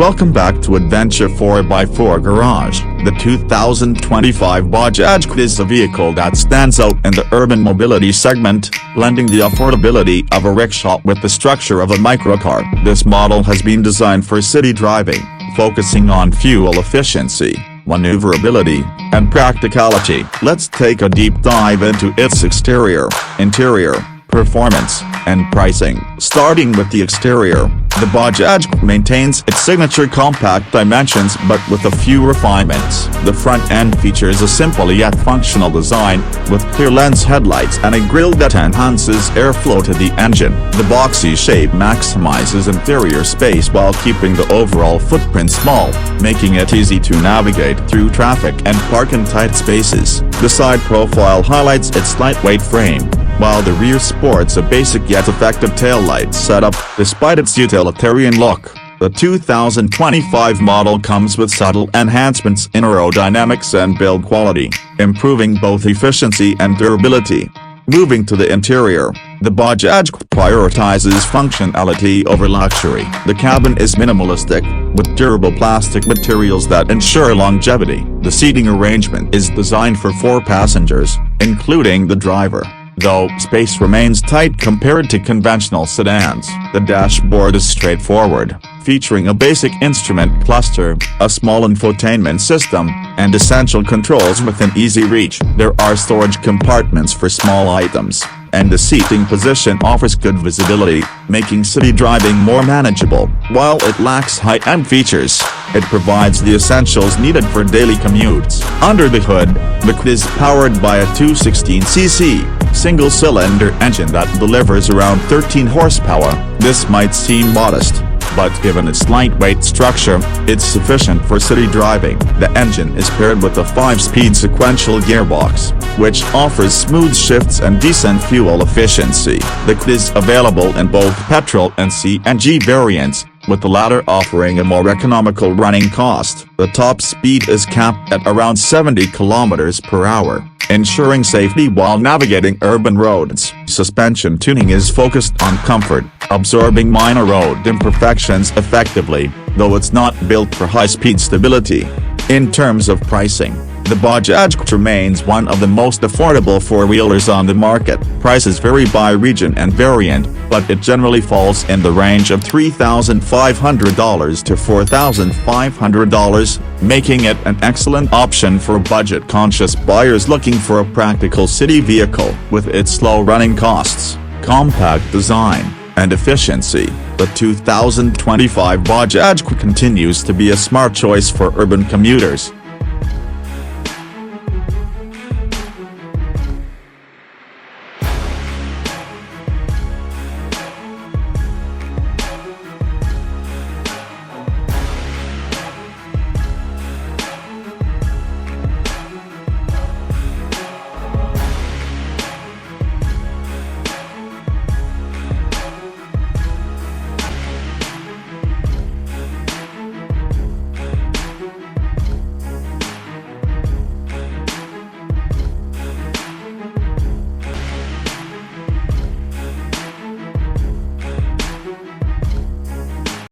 Welcome back to Adventure 4x4 Garage. The 2025 Bajaj Qute is a vehicle that stands out in the urban mobility segment, blending the affordability of a rickshaw with the structure of a microcar. This model has been designed for city driving, focusing on fuel efficiency, maneuverability, and practicality. Let's take a deep dive into its exterior, interior, performance, and pricing. Starting with the exterior, the Bajaj Qute maintains its signature compact dimensions but with a few refinements. The front end features a simple yet functional design, with clear lens headlights and a grille that enhances airflow to the engine. The boxy shape maximizes interior space while keeping the overall footprint small, making it easy to navigate through traffic and park in tight spaces. The side profile highlights its lightweight frame, while the rear sports a basic yet effective taillight setup. Despite its utilitarian look, the 2025 model comes with subtle enhancements in aerodynamics and build quality, improving both efficiency and durability. Moving to the interior, the Bajaj Qute prioritizes functionality over luxury. The cabin is minimalistic, with durable plastic materials that ensure longevity. The seating arrangement is designed for 4 passengers, including the driver, though space remains tight compared to conventional sedans. The dashboard is straightforward, featuring a basic instrument cluster, a small infotainment system, and essential controls within easy reach. There are storage compartments for small items, and the seating position offers good visibility, making city driving more manageable. While it lacks high-end features, it provides the essentials needed for daily commutes. Under the hood, the Qute is powered by a 216cc single-cylinder engine that delivers around 13 horsepower. This might seem modest, but given its lightweight structure, it's sufficient for city driving. The engine is paired with a 5-speed sequential gearbox, which offers smooth shifts and decent fuel efficiency. The Qute is available in both petrol and CNG variants, with the latter offering a more economical running cost. The top speed is capped at around 70 km per hour, ensuring safety while navigating urban roads. Suspension tuning is focused on comfort, absorbing minor road imperfections effectively, though it's not built for high-speed stability. In terms of pricing, the Bajaj Qute remains one of the most affordable four-wheelers on the market. Prices vary by region and variant, but it generally falls in the range of $3,500 to $4,500, making it an excellent option for budget-conscious buyers looking for a practical city vehicle. With its low-running costs, compact design, and efficiency, the 2025 Bajaj Qute continues to be a smart choice for urban commuters.